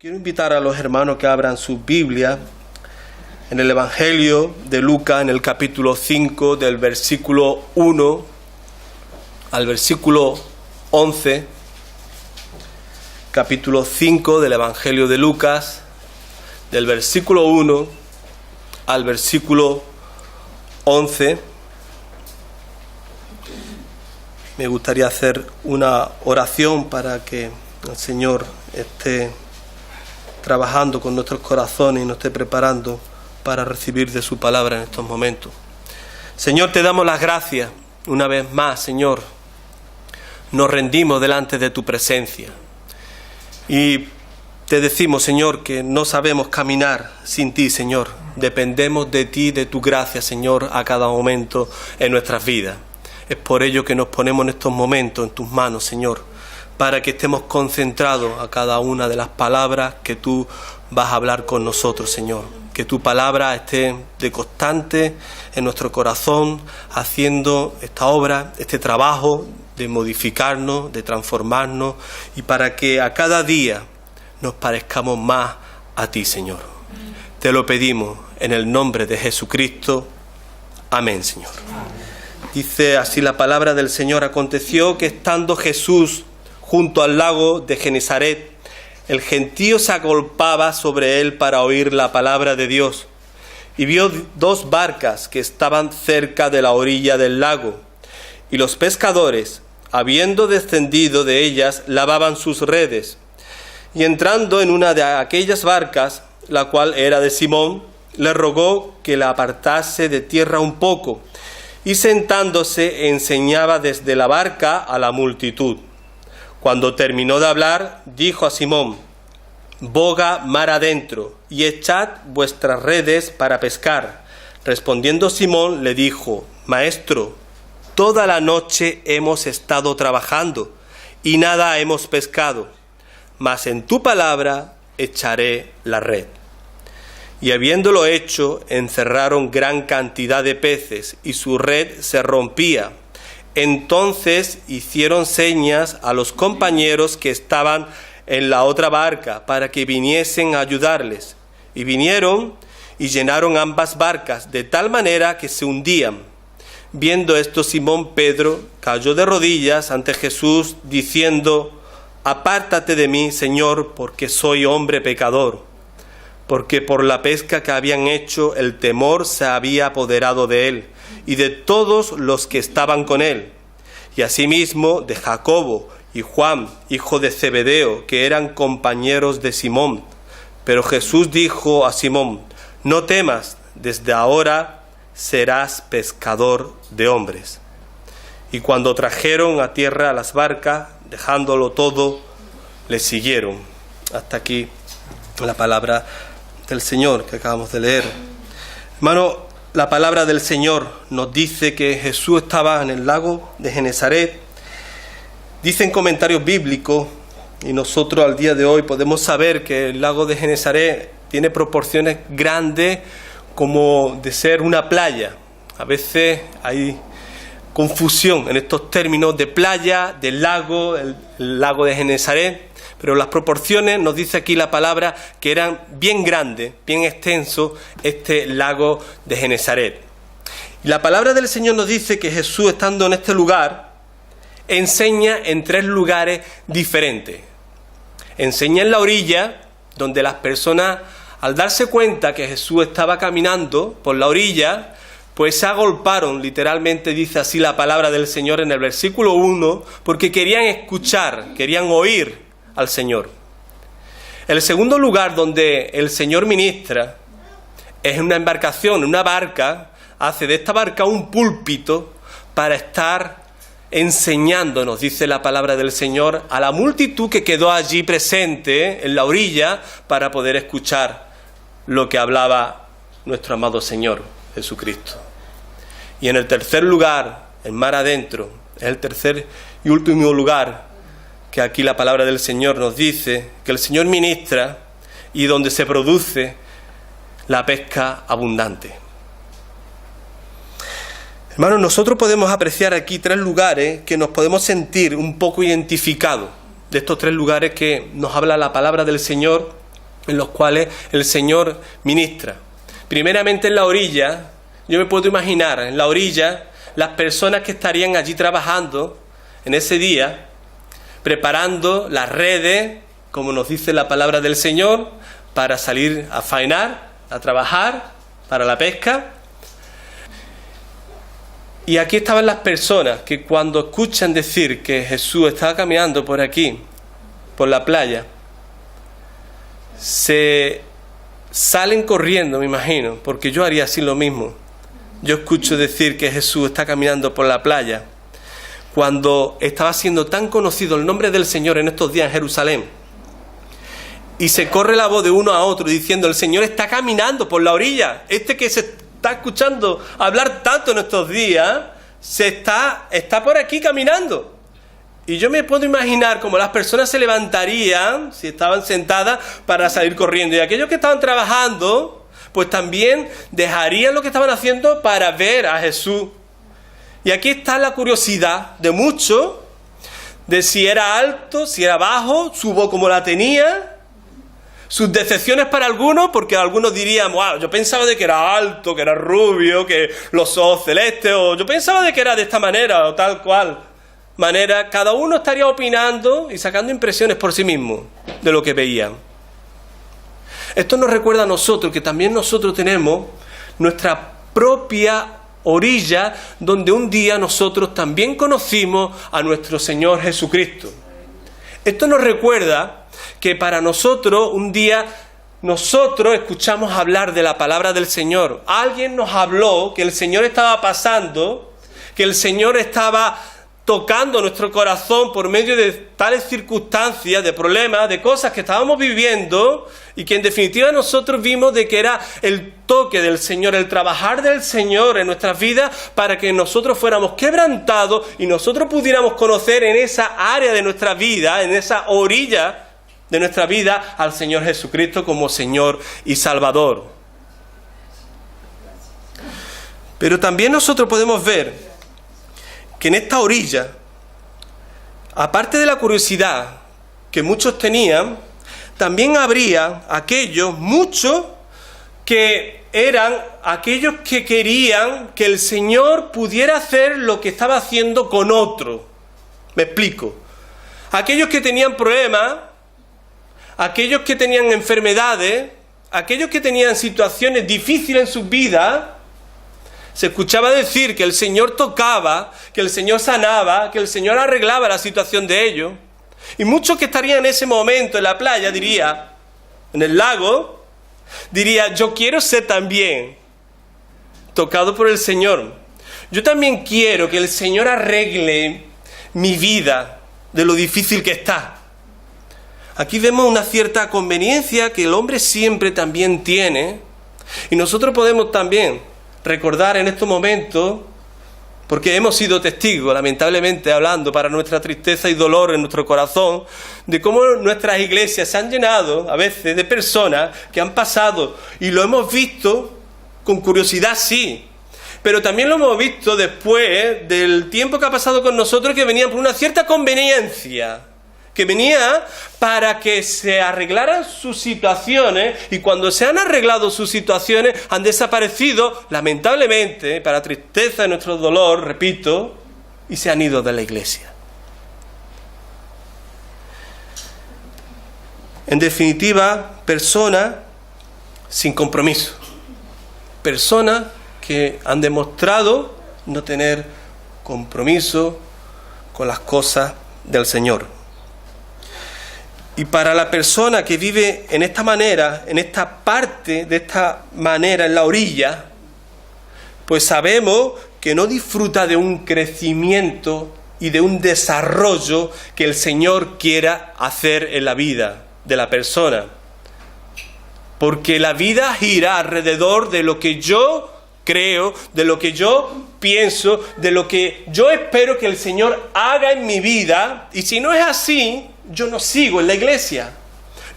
Quiero invitar a los hermanos que abran su Biblia en el Evangelio de Lucas, en el capítulo 5, del versículo 1 al versículo 11. Capítulo 5 del Evangelio de Lucas, del versículo 1 al versículo 11. Me gustaría hacer una oración para que el Señor esté trabajando con nuestros corazones y nos esté preparando para recibir de su palabra en estos momentos. Señor, te damos las gracias una vez más, Señor. Nos rendimos delante de tu presencia y te decimos, Señor, que no sabemos caminar sin ti, Señor. Dependemos de ti, de tu gracia, Señor, a cada momento en nuestras vidas. Es por ello que nos ponemos en estos momentos en tus manos, Señor, para que estemos concentrados a cada una de las palabras que tú vas a hablar con nosotros, Señor. Que tu palabra esté de constante en nuestro corazón, haciendo esta obra, este trabajo de modificarnos, de transformarnos, y para que a cada día nos parezcamos más a ti, Señor. Te lo pedimos en el nombre de Jesucristo. Amén, Señor. Dice así la palabra del Señor: aconteció que estando Jesús junto al lago de Genesaret, el gentío se agolpaba sobre él para oír la palabra de Dios, y vio dos barcas que estaban cerca de la orilla del lago, y los pescadores, habiendo descendido de ellas, lavaban sus redes. Y entrando en una de aquellas barcas, la cual era de Simón, le rogó que la apartase de tierra un poco, y sentándose enseñaba desde la barca a la multitud. Cuando terminó de hablar, dijo a Simón: boga mar adentro y echad vuestras redes para pescar. Respondiendo Simón le dijo: Maestro, toda la noche hemos estado trabajando y nada hemos pescado, mas en tu palabra echaré la red. Y habiéndolo hecho, encerraron gran cantidad de peces y su red se rompía. Entonces hicieron señas a los compañeros que estaban en la otra barca para que viniesen a ayudarles. Y vinieron y llenaron ambas barcas de tal manera que se hundían. Viendo esto, Simón Pedro cayó de rodillas ante Jesús diciendo: apártate de mí, Señor, porque soy hombre pecador. Porque por la pesca que habían hecho, el temor se había apoderado de él y de todos los que estaban con él, y asimismo de Jacobo y Juan, hijo de Zebedeo, que eran compañeros de Simón. Pero Jesús dijo a Simón: no temas, desde ahora serás pescador de hombres. Y cuando trajeron a tierra las barcas, dejándolo todo, le siguieron. Hasta aquí la palabra del Señor que acabamos de leer. Hermano, la palabra del Señor nos dice que Jesús estaba en el lago de Genesaret. Dicen comentarios bíblicos, y nosotros al día de hoy podemos saber que el lago de Genesaret tiene proporciones grandes, como de ser una playa. A veces hay confusión en estos términos de playa, del lago, el lago de Genesaret, pero las proporciones, nos dice aquí la palabra, que eran bien grandes, bien extenso este lago de Genesaret. Y la palabra del Señor nos dice que Jesús, estando en este lugar, enseña en tres lugares diferentes. Enseña en la orilla, donde las personas, al darse cuenta que Jesús estaba caminando por la orilla, pues se agolparon, literalmente dice así la palabra del Señor en el versículo 1, porque querían escuchar, querían oír al Señor. El segundo lugar donde el Señor ministra es en una embarcación, una barca. Hace de esta barca un púlpito para estar enseñándonos, dice la palabra del Señor, a la multitud que quedó allí presente en la orilla para poder escuchar lo que hablaba nuestro amado Señor Jesucristo. Y en el tercer lugar, en mar adentro, es el tercer y último lugar que aquí la palabra del Señor nos dice que el Señor ministra y donde se produce la pesca abundante. Hermanos, nosotros podemos apreciar aquí tres lugares que nos podemos sentir un poco identificados, de estos tres lugares que nos habla la palabra del Señor en los cuales el Señor ministra. Primeramente en la orilla, yo me puedo imaginar, en la orilla, las personas que estarían allí trabajando en ese día, preparando las redes, como nos dice la palabra del Señor, para salir a faenar, a trabajar, para la pesca. Y aquí estaban las personas que cuando escuchan decir que Jesús estaba caminando por aquí, por la playa, se salen corriendo, me imagino, porque yo haría así lo mismo. Yo escucho decir que Jesús está caminando por la playa, cuando estaba siendo tan conocido el nombre del Señor en estos días en Jerusalén, y se corre la voz de uno a otro diciendo: el Señor está caminando por la orilla. Este que se está escuchando hablar tanto en estos días, está por aquí caminando. Y yo me puedo imaginar cómo las personas se levantarían, si estaban sentadas, para salir corriendo. Y aquellos que estaban trabajando, pues también dejarían lo que estaban haciendo para ver a Jesús. Y aquí está la curiosidad de muchos, de si era alto, si era bajo, su voz como la tenía. Sus decepciones para algunos, porque algunos dirían: wow, yo pensaba de que era alto, que era rubio, que los ojos celestes, o yo pensaba de que era de esta manera, o tal cual manera. Cada uno estaría opinando y sacando impresiones por sí mismo de lo que veían. Esto nos recuerda a nosotros que también nosotros tenemos nuestra propia orilla, donde un día nosotros también conocimos a nuestro Señor Jesucristo. Esto nos recuerda que para nosotros un día nosotros escuchamos hablar de la palabra del Señor. Alguien nos habló que el Señor estaba pasando, que el Señor estaba tocando nuestro corazón por medio de tales circunstancias, de problemas, de cosas que estábamos viviendo, y que en definitiva nosotros vimos de que era el toque del Señor, el trabajar del Señor en nuestras vidas para que nosotros fuéramos quebrantados y nosotros pudiéramos conocer en esa área de nuestra vida, en esa orilla de nuestra vida, al Señor Jesucristo como Señor y Salvador. Pero también nosotros podemos ver que en esta orilla, aparte de la curiosidad que muchos tenían, también habría muchos que eran aquellos que querían que el Señor pudiera hacer lo que estaba haciendo con otro. Me explico. Aquellos que tenían problemas, aquellos que tenían enfermedades, aquellos que tenían situaciones difíciles en sus vidas, se escuchaba decir que el Señor tocaba, que el Señor sanaba, que el Señor arreglaba la situación de ellos. Y muchos que estarían en ese momento en la playa, en el lago, diría: yo quiero ser también tocado por el Señor. Yo también quiero que el Señor arregle mi vida de lo difícil que está. Aquí vemos una cierta conveniencia que el hombre siempre también tiene, y nosotros podemos también recordar en estos momentos, porque hemos sido testigos, lamentablemente hablando, para nuestra tristeza y dolor en nuestro corazón, de cómo nuestras iglesias se han llenado a veces de personas que han pasado, y lo hemos visto con curiosidad, sí, pero también lo hemos visto después del tiempo que ha pasado con nosotros, que venían por una cierta conveniencia, que venía para que se arreglaran sus situaciones, y cuando se han arreglado sus situaciones han desaparecido, lamentablemente, para tristeza de nuestro dolor, repito, y se han ido de la iglesia. En definitiva, personas sin compromiso, personas que han demostrado no tener compromiso con las cosas del Señor. Y para la persona que vive en esta manera, en esta parte, de esta manera, en la orilla, pues sabemos que no disfruta de un crecimiento y de un desarrollo que el Señor quiera hacer en la vida de la persona. Porque la vida gira alrededor de lo que yo creo, de lo que yo pienso, de lo que yo espero que el Señor haga en mi vida. Y si no es así, yo no sigo en la iglesia.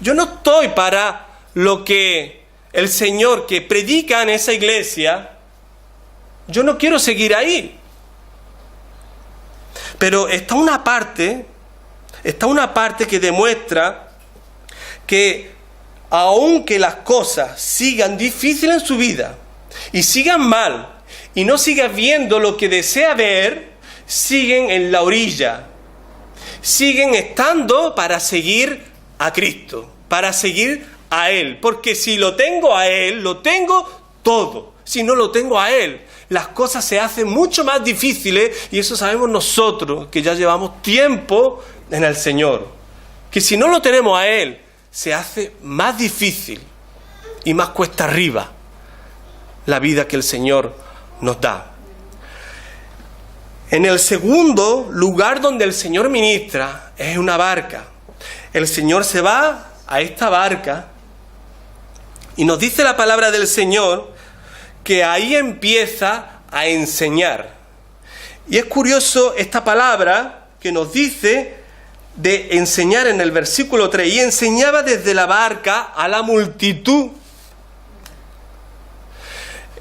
Yo no estoy para lo que el Señor que predica en esa iglesia. Yo no quiero seguir ahí. Pero está una parte que demuestra que aunque las cosas sigan difíciles en su vida y sigan mal y no siga viendo lo que desea ver, siguen en la orilla, siguen estando para seguir a Cristo, para seguir a Él, porque si lo tengo a Él, lo tengo todo. Si no lo tengo a Él, las cosas se hacen mucho más difíciles, y eso sabemos nosotros, que ya llevamos tiempo en el Señor. Que si no lo tenemos a Él, se hace más difícil y más cuesta arriba la vida que el Señor nos da. En el segundo lugar donde el Señor ministra es una barca. El Señor se va a esta barca y nos dice la palabra del Señor que ahí empieza a enseñar. Y es curioso esta palabra que nos dice de enseñar en el versículo 3. Y enseñaba desde la barca a la multitud.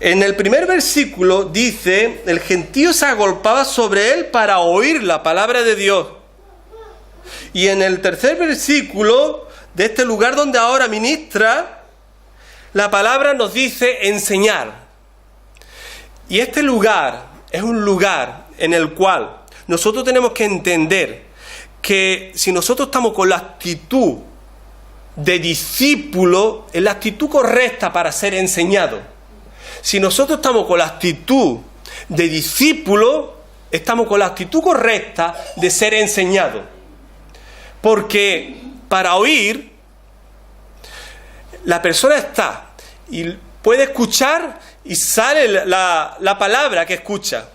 En el primer versículo dice, el gentío se agolpaba sobre él para oír la palabra de Dios. Y en el tercer versículo de este lugar donde ahora ministra, la palabra nos dice enseñar. Y este lugar es un lugar en el cual nosotros tenemos que entender que si nosotros estamos con la actitud de discípulo, es la actitud correcta para ser enseñado. Si nosotros estamos con la actitud de discípulo, estamos con la actitud correcta de ser enseñado. Porque para oír, la persona está y puede escuchar y sale la palabra que escucha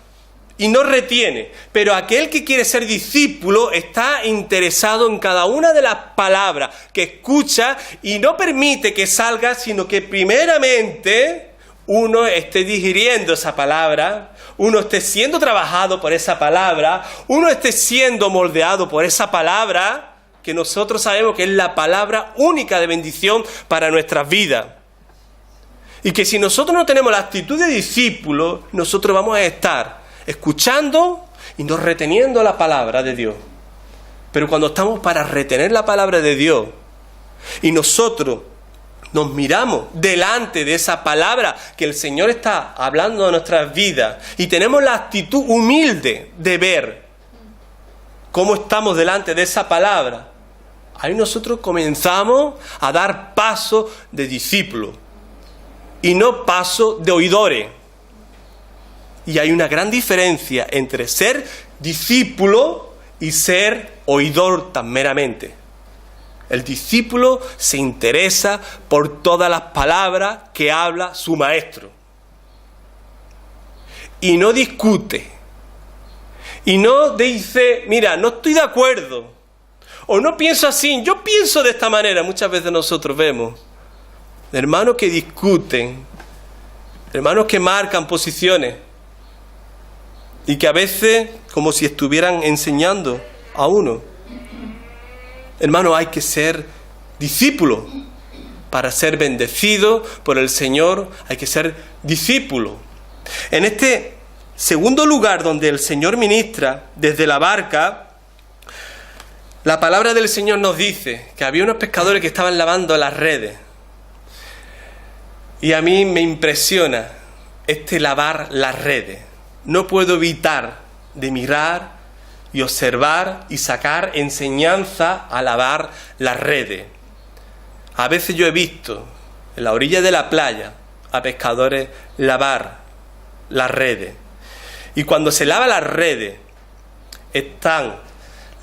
y no retiene. Pero aquel que quiere ser discípulo está interesado en cada una de las palabras que escucha y no permite que salga, sino que primeramente uno esté digiriendo esa palabra, uno esté siendo trabajado por esa palabra, uno esté siendo moldeado por esa palabra, que nosotros sabemos que es la palabra única de bendición para nuestras vidas. Y que si nosotros no tenemos la actitud de discípulo, nosotros vamos a estar escuchando y no reteniendo la palabra de Dios. Pero cuando estamos para retener la palabra de Dios y nosotros nos miramos delante de esa palabra que el Señor está hablando de nuestras vidas y tenemos la actitud humilde de ver cómo estamos delante de esa palabra, ahí nosotros comenzamos a dar paso de discípulos y no paso de oidores. Y hay una gran diferencia entre ser discípulo y ser oidor tan meramente. El discípulo se interesa por todas las palabras que habla su maestro. Y no discute. Y no dice, mira, no estoy de acuerdo. O no pienso así, yo pienso de esta manera. Muchas veces nosotros vemos hermanos que discuten, hermanos que marcan posiciones y que a veces como si estuvieran enseñando a uno. Hermano, hay que ser discípulo para ser bendecido por el Señor. Hay que ser discípulo. En este segundo lugar donde el Señor ministra desde la barca, la palabra del Señor nos dice que había unos pescadores que estaban lavando las redes. Y a mí me impresiona este lavar las redes. No puedo evitar de mirar y observar y sacar enseñanza a lavar las redes. A veces yo he visto en la orilla de la playa a pescadores lavar las redes. Y cuando se lava las redes, están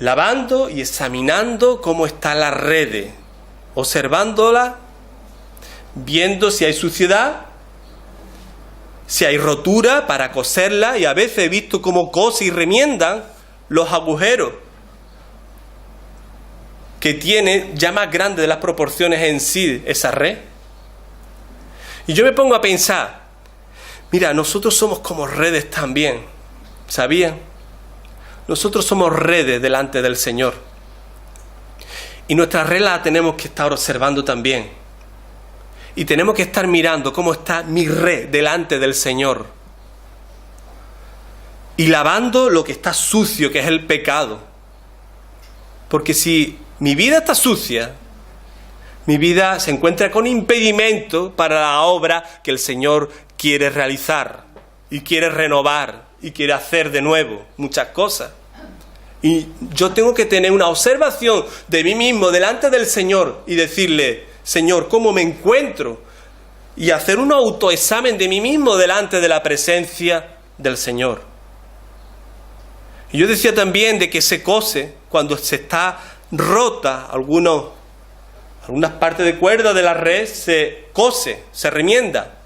lavando y examinando cómo están las redes, observándolas, viendo si hay suciedad, si hay rotura para coserla, y a veces he visto cómo cosen y remiendan los agujeros que tiene ya más grande de las proporciones en sí esa red. Y yo me pongo a pensar, mira, nosotros somos como redes también, ¿sabían? Nosotros somos redes delante del Señor. Y nuestra red la tenemos que estar observando también. Y tenemos que estar mirando cómo está mi red delante del Señor. Y lavando lo que está sucio, que es el pecado. Porque si mi vida está sucia, Mi vida se encuentra con impedimento para la obra que el Señor quiere realizar y quiere renovar y quiere hacer de nuevo muchas cosas. Y yo tengo que tener una observación de mí mismo delante del Señor y decirle, Señor, ¿cómo me encuentro? Y hacer un autoexamen de mí mismo delante de la presencia del Señor. Y yo decía también de que se cose cuando se está rota algunas partes de cuerda de la red, se cose, se remienda.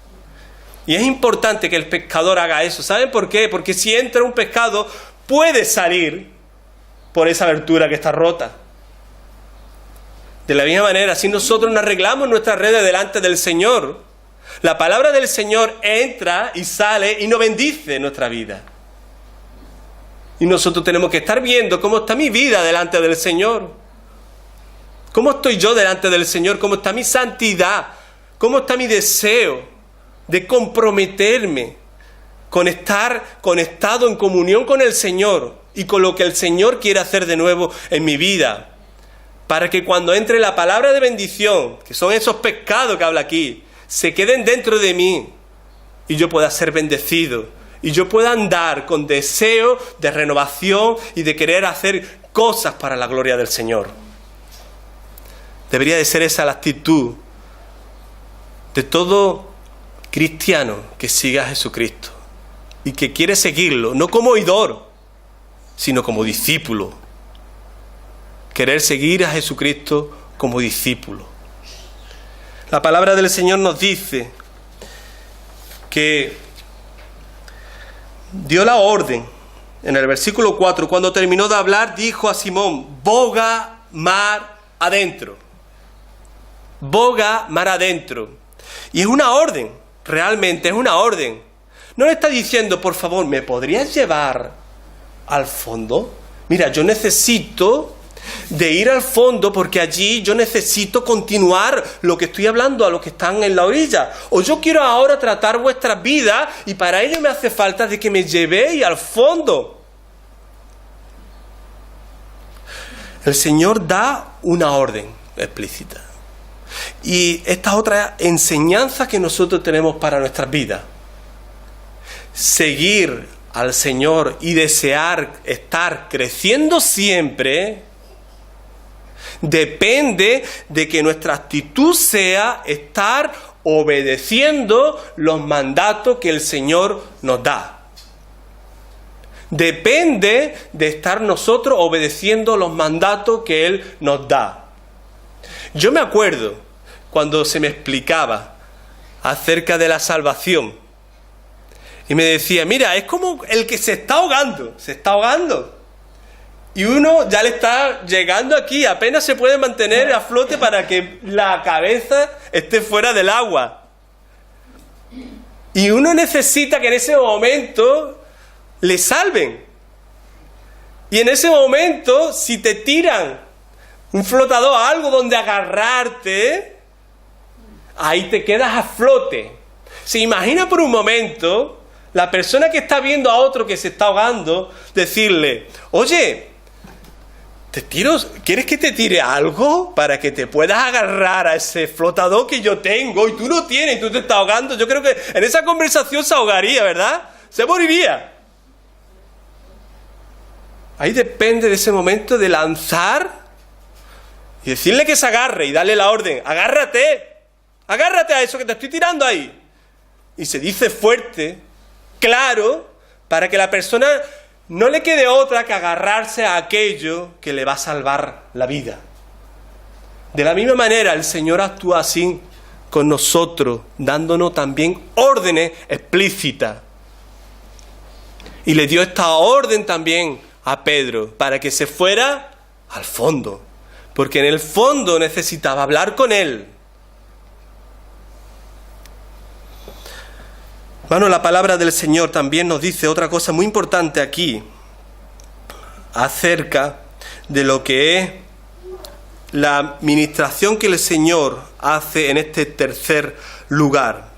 Y es importante que el pescador haga eso. ¿Saben por qué? Porque si entra un pescado, puede salir por esa abertura que está rota. De la misma manera, si nosotros no arreglamos nuestras redes delante del Señor, la palabra del Señor entra y sale y nos bendice nuestra vida. Y nosotros tenemos que estar viendo cómo está mi vida delante del Señor. ¿Cómo estoy yo delante del Señor? ¿Cómo está mi santidad? ¿Cómo está mi deseo de comprometerme con estar conectado en comunión con el Señor y con lo que el Señor quiere hacer de nuevo en mi vida? Para que cuando entre la palabra de bendición, que son esos pescados que habla aquí, se queden dentro de mí y yo pueda ser bendecido y yo pueda andar con deseo de renovación y de querer hacer cosas para la gloria del Señor. Debería de ser esa la actitud de todo cristiano que siga a Jesucristo y que quiere seguirlo, no como oidor, sino como discípulo. Querer seguir a Jesucristo como discípulo. La palabra del Señor nos dice que dio la orden en el versículo 4, cuando terminó de hablar, dijo a Simón, boga mar adentro. Boga mar adentro. Y es una orden, realmente es una orden. No le está diciendo, por favor, ¿me podrías llevar al fondo? Mira, yo necesito de ir al fondo porque allí yo necesito continuar lo que estoy hablando a los que están en la orilla. O yo quiero ahora tratar vuestras vidas y para ello me hace falta de que me llevéis al fondo. El Señor da una orden explícita. Y esta es otra enseñanza que nosotros tenemos para nuestras vidas. Seguir al Señor y desear estar creciendo siempre depende de que nuestra actitud sea estar obedeciendo los mandatos que el Señor nos da. Depende de estar nosotros obedeciendo los mandatos que Él nos da. Yo me acuerdo cuando se me explicaba acerca de la salvación y me decía, mira, es como el que se está ahogando. Y uno ya le está llegando aquí, apenas se puede mantener a flote para que la cabeza esté fuera del agua. Y uno necesita que en ese momento le salven. Y en ese momento, si te tiran un flotador, algo donde agarrarte, ahí te quedas a flote. Se imagina por un momento la persona que está viendo a otro que se está ahogando, decirle, oye, ¿quieres que te tire algo para que te puedas agarrar a ese flotador que yo tengo y tú no tienes y tú te estás ahogando? Yo creo que en esa conversación se ahogaría, ¿verdad? Se moriría. Ahí depende de ese momento de lanzar y decirle que se agarre y darle la orden. Agárrate a eso que te estoy tirando ahí. Y se dice fuerte, claro, para que la persona no le quede otra que agarrarse a aquello que le va a salvar la vida. De la misma manera, el Señor actúa así con nosotros, dándonos también órdenes explícitas. Y le dio esta orden también a Pedro, para que se fuera al fondo, porque en el fondo necesitaba hablar con él. Hermano, la palabra del Señor también nos dice otra cosa muy importante aquí, acerca de lo que es la administración que el Señor hace en este tercer lugar.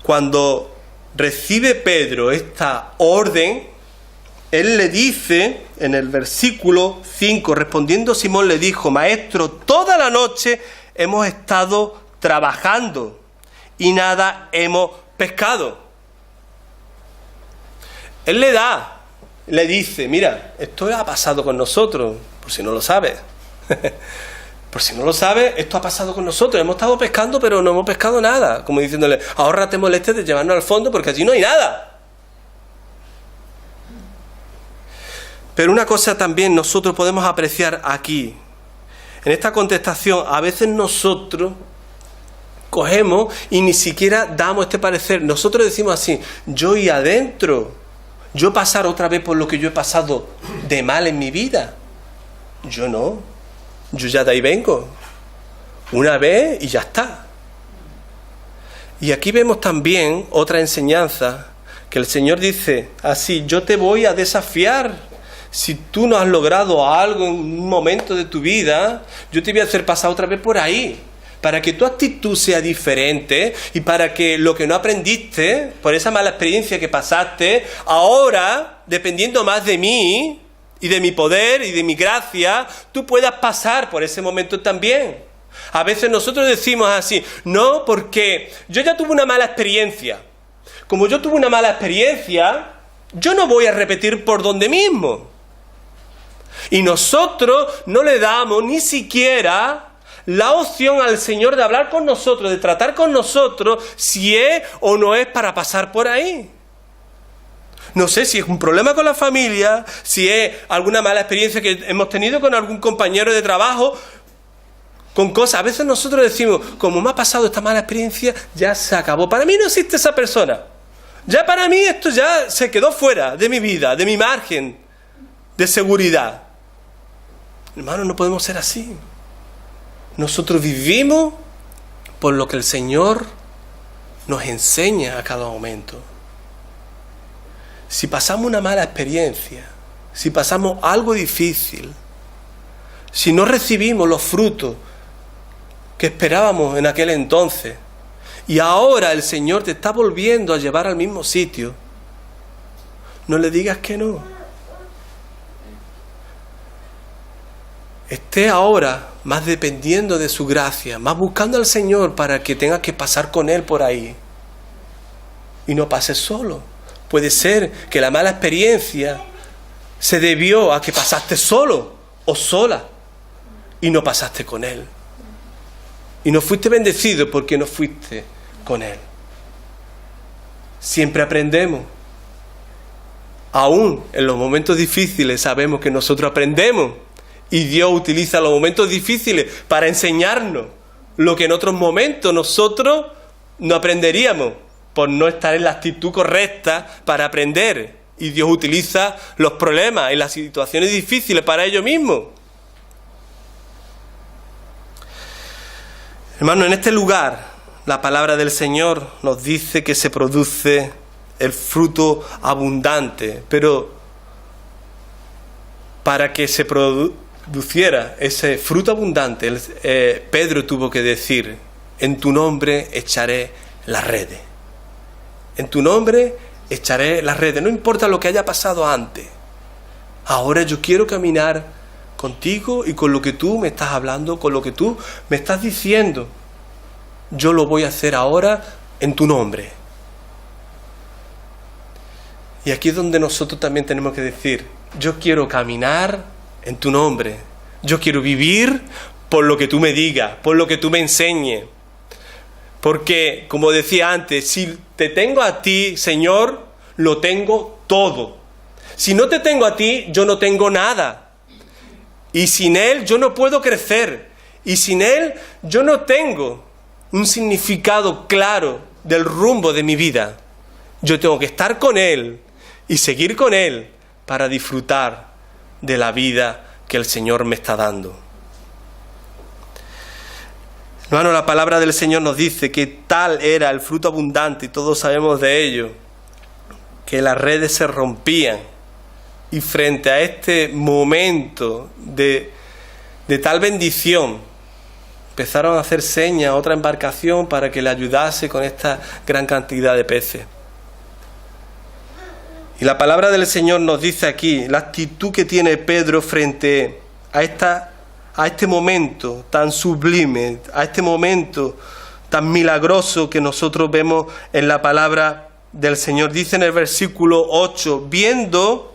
Cuando recibe Pedro esta orden, él le dice en el versículo 5, respondiendo Simón le dijo, Maestro, toda la noche hemos estado trabajando y nada hemos pescado. Él le dice, mira, esto ha pasado con nosotros, por si no lo sabes. Por si no lo sabes, esto ha pasado con nosotros. Hemos estado pescando, pero no hemos pescado nada. Como diciéndole, ahórrate molestes de llevarnos al fondo porque allí no hay nada. Pero una cosa también nosotros podemos apreciar aquí. En esta contestación, a veces nosotros cogemos y ni siquiera damos este parecer. Nosotros decimos así, yo y adentro, yo pasar otra vez por lo que yo he pasado de mal en mi vida. Yo no, yo ya de ahí vengo. Una vez y ya está. Y aquí vemos también otra enseñanza, que el Señor dice así, yo te voy a desafiar. Si tú no has logrado algo en un momento de tu vida, yo te voy a hacer pasar otra vez por ahí, para que tu actitud sea diferente y para que lo que no aprendiste, por esa mala experiencia que pasaste, ahora, dependiendo más de mí y de mi poder y de mi gracia, tú puedas pasar por ese momento también. A veces nosotros decimos así, no, porque yo ya tuve una mala experiencia. Como yo tuve una mala experiencia, yo no voy a repetir por donde mismo. Y nosotros no le damos ni siquiera la opción al Señor de hablar con nosotros, de tratar con nosotros, si es o no es para pasar por ahí. No sé si es un problema con la familia, si es alguna mala experiencia que hemos tenido con algún compañero de trabajo, con cosas. A veces nosotros decimos, como me ha pasado esta mala experiencia, ya se acabó. Para mí no existe esa persona. Ya para mí esto ya se quedó fuera de mi vida, de mi margen de seguridad. Hermanos, no podemos ser así. Nosotros vivimos por lo que el Señor nos enseña a cada momento. Si pasamos una mala experiencia, si pasamos algo difícil, si no recibimos los frutos que esperábamos en aquel entonces, y ahora el Señor te está volviendo a llevar al mismo sitio, no le digas que no. Esté ahora más dependiendo de su gracia, más buscando al Señor para que tengas que pasar con Él por ahí. Y no pases solo. Puede ser que la mala experiencia se debió a que pasaste solo o sola y no pasaste con Él. Y no fuiste bendecido porque no fuiste con Él. Siempre aprendemos. Aún en los momentos difíciles sabemos que nosotros aprendemos. Y Dios utiliza los momentos difíciles para enseñarnos lo que en otros momentos nosotros no aprenderíamos por no estar en la actitud correcta para aprender. Y Dios utiliza los problemas y las situaciones difíciles para ello mismo. Hermano, en este lugar la palabra del Señor nos dice que se produce el fruto abundante, pero para que se produciera ese fruto abundante, Pedro tuvo que decir, en tu nombre echaré las redes. En tu nombre echaré las redes. No importa lo que haya pasado antes. Ahora yo quiero caminar contigo y con lo que tú me estás hablando, con lo que tú me estás diciendo. Yo lo voy a hacer ahora en tu nombre. Y aquí es donde nosotros también tenemos que decir, yo quiero caminar en tu nombre. Yo quiero vivir por lo que tú me digas, por lo que tú me enseñes. Porque, como decía antes, si te tengo a ti, Señor, lo tengo todo. Si no te tengo a ti, yo no tengo nada. Y sin Él yo no puedo crecer. Y sin Él yo no tengo un significado claro del rumbo de mi vida. Yo tengo que estar con Él y seguir con Él para disfrutar de la vida que el Señor me está dando. Hermano, la palabra del Señor nos dice que tal era el fruto abundante, y todos sabemos de ello, que las redes se rompían, y frente a este momento de tal bendición, empezaron a hacer señas a otra embarcación para que le ayudase con esta gran cantidad de peces. Y la palabra del Señor nos dice aquí la actitud que tiene Pedro frente a esta a este momento tan sublime, a este momento tan milagroso que nosotros vemos en la palabra del Señor. Dice en el versículo 8, viendo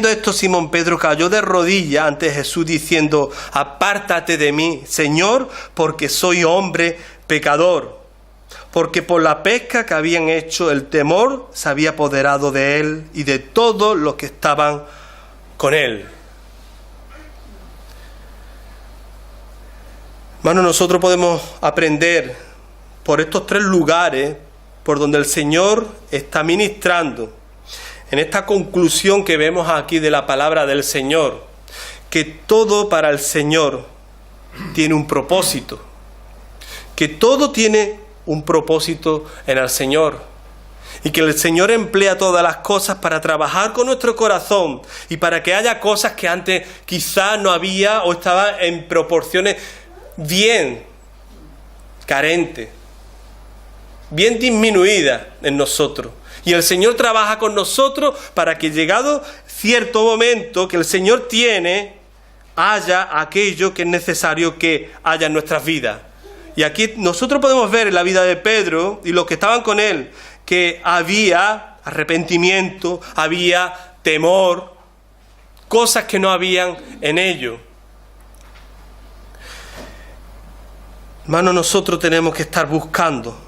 esto, Simón Pedro cayó de rodillas ante Jesús diciendo: apártate de mí, Señor, porque soy hombre pecador. Porque por la pesca que habían hecho, el temor se había apoderado de él y de todos los que estaban con él. Hermanos, nosotros podemos aprender por estos tres lugares por donde el Señor está ministrando, en esta conclusión que vemos aquí de la palabra del Señor, que todo para el Señor tiene un propósito, que todo tiene un propósito en el Señor, y que el Señor emplea todas las cosas para trabajar con nuestro corazón y para que haya cosas que antes quizás no había o estaban en proporciones bien carentes, bien disminuidas en nosotros. Y el Señor trabaja con nosotros para que llegado cierto momento que el Señor tiene, haya aquello que es necesario que haya en nuestras vidas. Y aquí nosotros podemos ver en la vida de Pedro y los que estaban con él, que había arrepentimiento, había temor, cosas que no habían en ellos. Hermanos, nosotros tenemos que estar buscando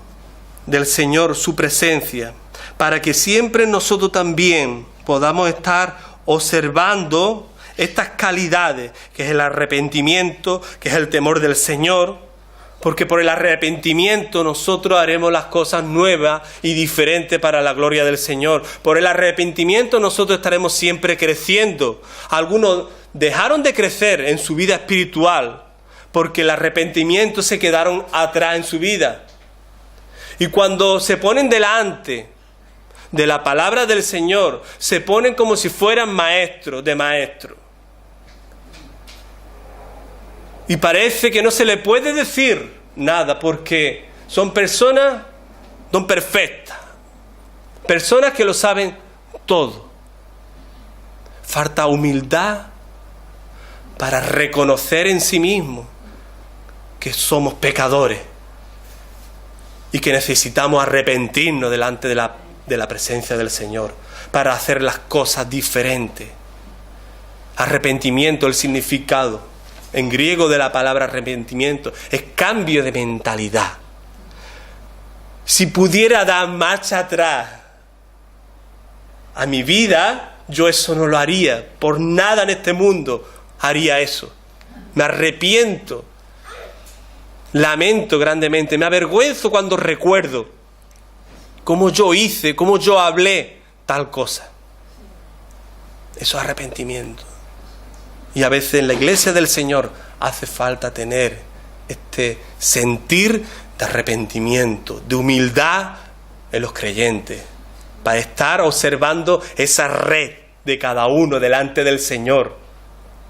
del Señor su presencia, para que siempre nosotros también podamos estar observando estas calidades, que es el arrepentimiento, que es el temor del Señor, porque por el arrepentimiento nosotros haremos las cosas nuevas y diferentes para la gloria del Señor. Por el arrepentimiento nosotros estaremos siempre creciendo. Algunos dejaron de crecer en su vida espiritual porque el arrepentimiento se quedaron atrás en su vida. Y cuando se ponen delante de la palabra del Señor, se ponen como si fueran maestros de maestros. Y parece que no se le puede decir nada porque son personas no perfectas, personas que lo saben todo. Falta humildad para reconocer en sí mismo que somos pecadores y que necesitamos arrepentirnos delante de la presencia del Señor para hacer las cosas diferentes. Arrepentimiento, el significado en griego de la palabra arrepentimiento es cambio de mentalidad. Si pudiera dar marcha atrás a mi vida, yo eso no lo haría. Por nada en este mundo haría eso. Me arrepiento. Lamento grandemente. Me avergüenzo cuando recuerdo cómo yo hice, cómo yo hablé tal cosa. Eso es arrepentimiento. Y a veces en la iglesia del Señor hace falta tener este sentir de arrepentimiento, de humildad en los creyentes, para estar observando esa red de cada uno delante del Señor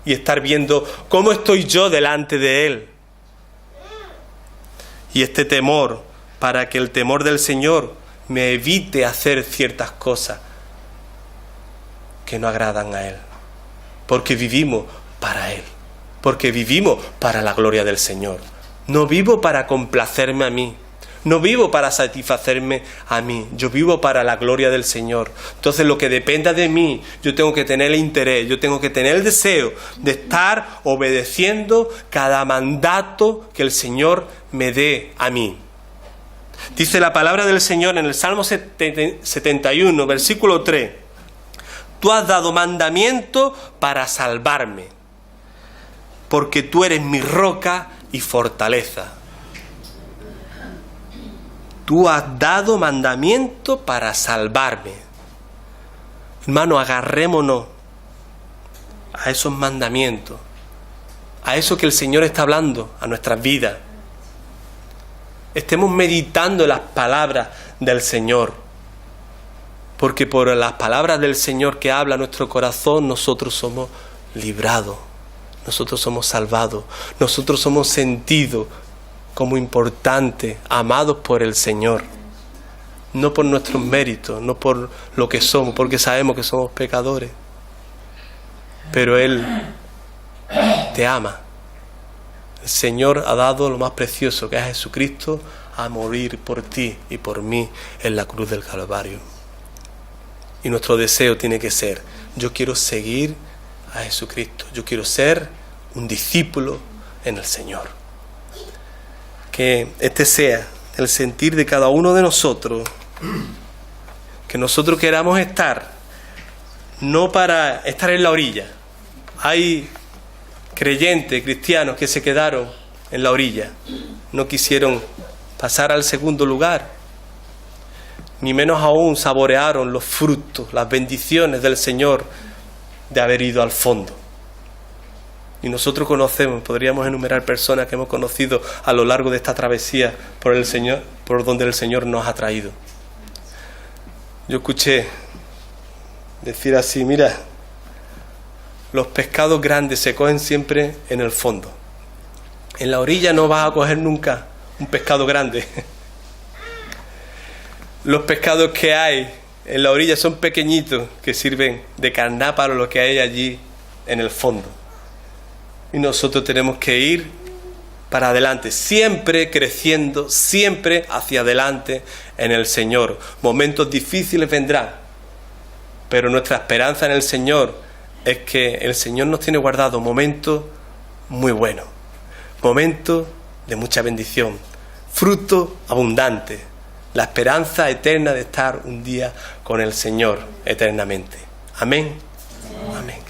y estar viendo cómo estoy yo delante de Él. Y este temor, para que el temor del Señor me evite hacer ciertas cosas que no agradan a Él. Porque vivimos para Él, porque vivimos para la gloria del Señor. No vivo para complacerme a mí, no vivo para satisfacerme a mí, yo vivo para la gloria del Señor. Entonces lo que dependa de mí, yo tengo que tener el interés, yo tengo que tener el deseo de estar obedeciendo cada mandato que el Señor me dé a mí. Dice la palabra del Señor en el Salmo 71, versículo 3. Tú has dado mandamiento para salvarme, porque tú eres mi roca y fortaleza. Tú has dado mandamiento para salvarme. Hermano, agarrémonos a esos mandamientos, a eso que el Señor está hablando a nuestras vidas. Estemos meditando en las palabras del Señor. Porque por las palabras del Señor que habla nuestro corazón, nosotros somos librados, nosotros somos salvados, nosotros somos sentidos como importantes, amados por el Señor. No por nuestros méritos, no por lo que somos, porque sabemos que somos pecadores. Pero Él te ama. El Señor ha dado lo más precioso, que es Jesucristo, a morir por ti y por mí en la cruz del Calvario. Y nuestro deseo tiene que ser: yo quiero seguir a Jesucristo, yo quiero ser un discípulo en el Señor. Que este sea el sentir de cada uno de nosotros, que nosotros queramos estar, no para estar en la orilla. Hay creyentes, cristianos, que se quedaron en la orilla, no quisieron pasar al segundo lugar, ni menos aún saborearon los frutos, las bendiciones del Señor de haber ido al fondo. Y nosotros conocemos, podríamos enumerar personas que hemos conocido a lo largo de esta travesía por el Señor, por donde el Señor nos ha traído. Yo escuché decir así: mira, los pescados grandes se cogen siempre en el fondo. En la orilla no vas a coger nunca un pescado grande. Los pescados que hay en la orilla son pequeñitos, que sirven de carná para lo que hay allí en el fondo. Y nosotros tenemos que ir para adelante, siempre creciendo, siempre hacia adelante en el Señor. Momentos difíciles vendrán, pero nuestra esperanza en el Señor es que el Señor nos tiene guardado momentos muy buenos, momentos de mucha bendición, fruto abundante, la esperanza eterna de estar un día con el Señor eternamente. Amén. Amén.